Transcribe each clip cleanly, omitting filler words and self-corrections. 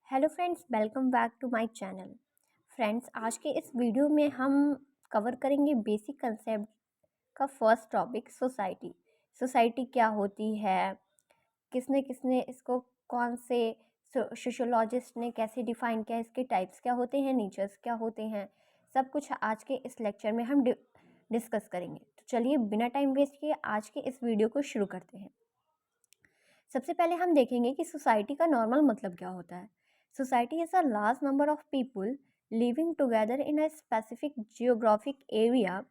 Hello friends, welcome back to my channel. Friends, आज के इस वीडियो में हम कवर करेंगे बेसिक कंसेप्ट का फर्स्ट टॉपिक सोसाइटी। सोसाइटी क्या होती है, किसने किसने इसको, कौन से सोशियोलॉजिस्ट ने कैसे डिफाइन किया, इसके टाइप्स क्या होते हैं, नेचर्स क्या होते हैं, सब कुछ आज के इस लेक्चर में हम डिस्कस करेंगे। तो चलिए बिना टाइम वेस्ट किए आज के इस वीडियो को शुरू करते हैं। सबसे पहले हम देखेंगे कि सोसाइटी का नॉर्मल मतलब क्या होता है। Society is a large number of people living together in a specific geographic area,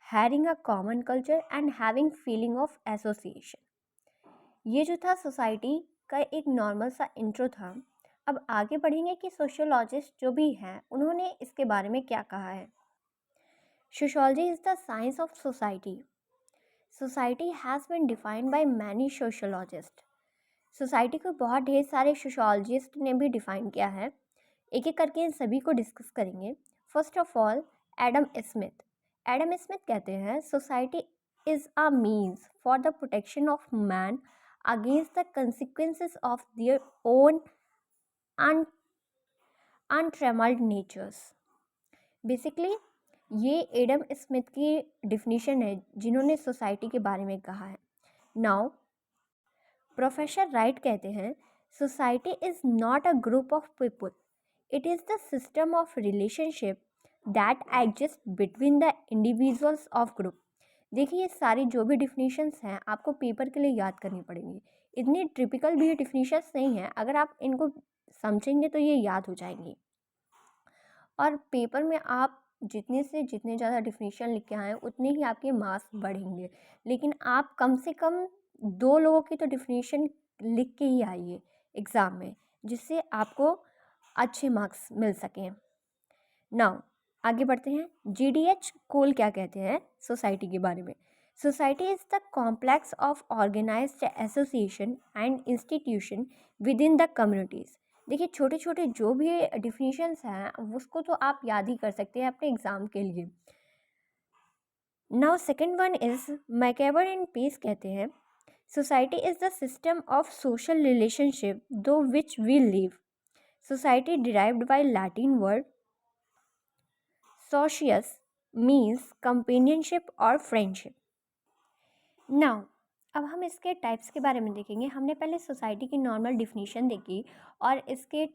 having a common culture and having feeling of association. ये जो था सोसाइटी का एक नॉर्मल सा इंट्रो था। अब आगे बढ़ेंगे कि सोशियोलॉजिस्ट जो भी हैं उन्होंने इसके बारे में क्या कहा है। Sociology is the science of society. Society has been defined by many sociologist. Society को बहुत ढेर सारे सोशियोलॉजिस्ट ने भी डिफाइन किया है। एक एक करके इन सभी को डिस्कस करेंगे। First of all, Adam Smith. Adam Smith कहते हैं society is a means for the protection of man against the consequences of their own untrammelled natures. Basically ये एडम स्मिथ की डिफिनीशन है जिन्होंने सोसाइटी के बारे में कहा है। नाउ प्रोफेसर राइट कहते हैं society is not a group of people, it is the system of relationship that exist between the individuals of group. देखिए, ये सारी जो भी डिफिनीशंस हैं आपको पेपर के लिए याद करनी पड़ेंगी। इतनी ट्रिपिकल भी डिफिनीशंस नहीं हैं, अगर आप इनको समझेंगे तो ये याद हो जाएंगी। और पेपर में आप जितने से जितने ज़्यादा डिफिनीशन लिख के आएँ उतने ही आपके मार्क्स बढ़ेंगे। लेकिन आप कम से कम 2 लोगों की तो डिफिनीशन लिख के ही आइए एग्ज़ाम में, जिससे आपको अच्छे मार्क्स मिल सकें। नाउ आगे बढ़ते हैं। जीडीएच कोल क्या कहते हैं सोसाइटी के बारे में। Society is the complex of organised association and institution within the communities. देखिए, छोटे छोटे जो भी डिफिनीशंस हैं उसको तो आप याद ही कर सकते हैं अपने एग्ज़ाम के लिए। Now second one is MacIver and Page कहते हैं society is the system of social relationship through which we live. Society derived by Latin word socius means companionship और फ्रेंडशिप। नाउ अब हम इसके टाइप्स के बारे में देखेंगे। हमने पहले सोसाइटी की नॉर्मल डिफिनीशन देखी और इसके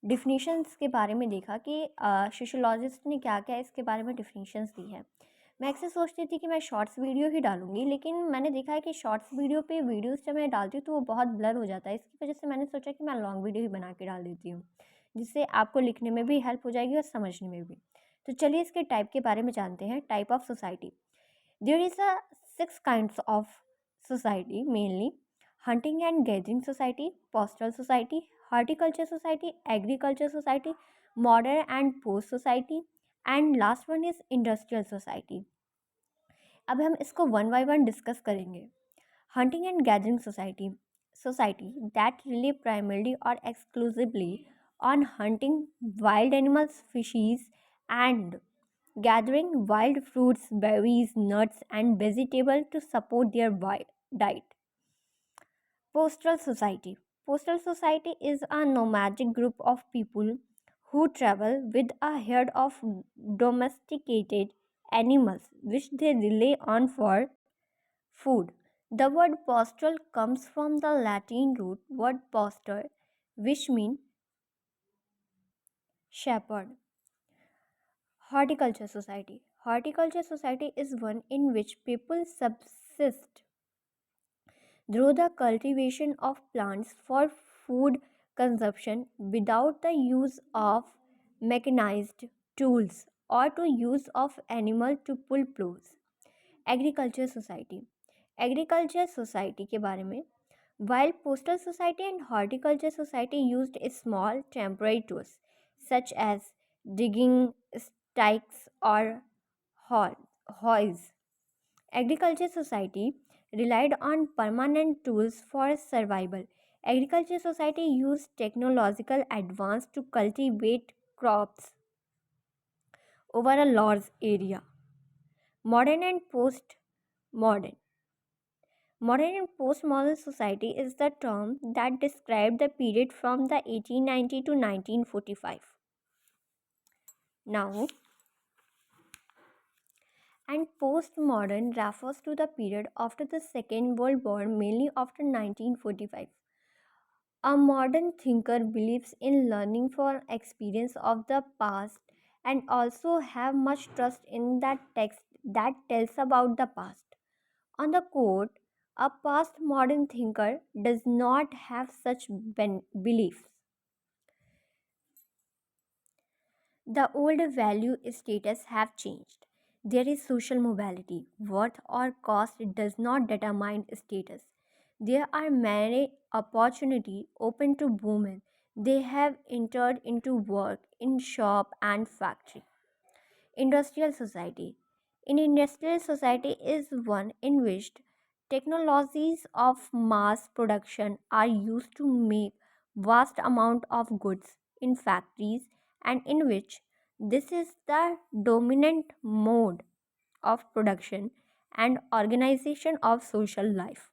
डिफिनीशंस के बारे में देखा कि सोशियोलॉजिस्ट ने क्या क्या इसके बारे में डिफिनीशंस दी है। मैं अक्सर सोचती थी कि मैं शॉर्ट्स वीडियो ही डालूंगी, लेकिन मैंने देखा है कि शॉर्ट्स वीडियो पे वीडियोस जब मैं डालती हूँ तो वो बहुत ब्लर हो जाता है। इसकी वजह से मैंने सोचा कि मैं लॉन्ग वीडियो ही बना के डाल देती हूँ, जिससे आपको लिखने में भी हेल्प हो जाएगी और समझने में भी। तो चलिए इसके टाइप के बारे में जानते हैं। Type of society, there is a 6 kinds of society mainly: hunting and gathering society, pastoral society, horticulture society, agriculture society, modern and post society, and last one is industrial society. अब हम इसको one by one discuss करेंगे। Hunting and gathering society, society that relief primarily और exclusively on hunting wild animals, species, and gathering wild fruits, berries, nuts, and vegetables to support their diet. Postal society. Postal society is a nomadic group of people who travel with a herd of domesticated animals which they rely on for food. The word pastoral comes from the Latin root word pastor, which means shepherd. Horticulture society. Horticulture society is one in which people subsist through the cultivation of plants for food consumption without the use of mechanized tools or to use of animal to pull plows. Agriculture society, agriculture society के बारे में, while postal society and horticulture society used small temporary tools such as digging stakes or hoes, agriculture society relied on permanent tools for survival. Agriculture society used technological advance to cultivate crops over a large area. Modern and post modern. Modern and postmodern society is the term that describes the period from the 1890 to 1945. Now, and postmodern refers to the period after the Second World War, mainly after 1945. A modern thinker believes in learning from experience of the past and also have much trust in that text that tells about the past. On the quote, a past modern thinker does not have such beliefs. The old value status have changed. There is social mobility. Worth or cost does not determine status. There are many opportunities open to women. They have entered into work in shop and factory. Industrial society. In industrial society is one in which technologies of mass production are used to make vast amount of goods in factories and in which this is the dominant mode of production and organization of social life.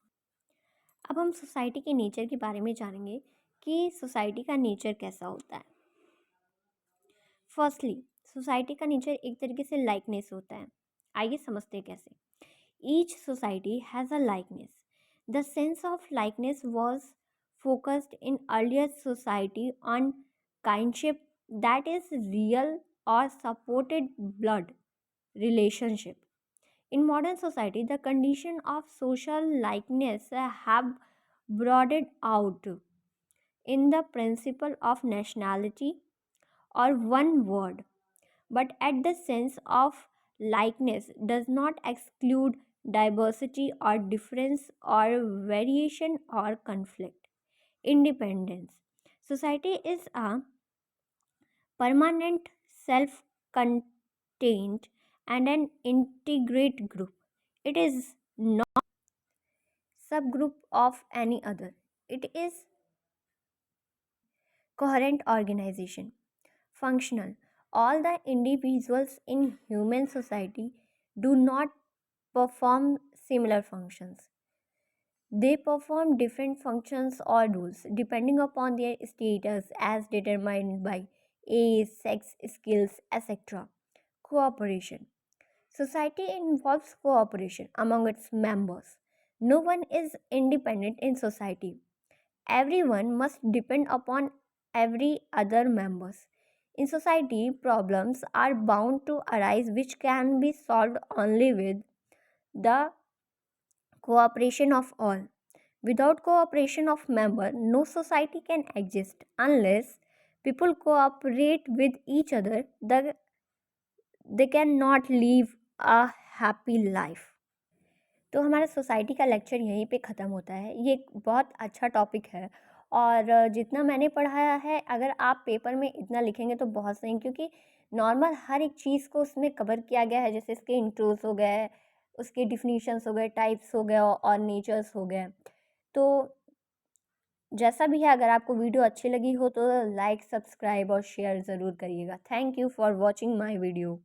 अब हम society के nature के बारे में जानेंगे कि society का nature कैसा होता है। फर्स्टली, सोसाइटी का नेचर एक तरीके से लाइकनेस होता है। आइए समझते हैं कैसे। Each society has a likeness. The sense of likeness was focused in earlier society on kindship, that is real or supported blood relationship. In modern society, the condition of social likeness have broadened out in the principle of nationality or one word, but at the sense of likeness does not exclude diversity or difference or variation or conflict. Independence. Society is a permanent, self contained, and an integrate group. It is not subgroup of any other. It is coherent organization. Functional. All the individuals in human society do not perform similar functions. They perform different functions or roles depending upon their status as determined by age, sex, skills, etc. Cooperation. Society involves cooperation among its members. No one is independent in society. Everyone must depend upon every other members. In society, problems are bound to arise which can be solved only with the cooperation of all. Without cooperation of member, no society can exist unless people cooperate with each other. They cannot live a happy life. तो हमारा society का lecture यहीं पे ख़त्म होता है। ये एक बहुत अच्छा टॉपिक है और जितना मैंने पढ़ाया है अगर आप पेपर में इतना लिखेंगे तो बहुत सही, क्योंकि नॉर्मल हर एक चीज़ को उसमें कवर किया गया है। जैसे इसके इंट्रोस हो गए, उसके डिफिनीशंस हो गए, टाइप्स हो गए और नेचर्स हो गए। तो जैसा भी है, अगर आपको वीडियो अच्छी लगी हो तो लाइक, सब्सक्राइब और शेयर ज़रूर करिएगा। Thank you for watching my video.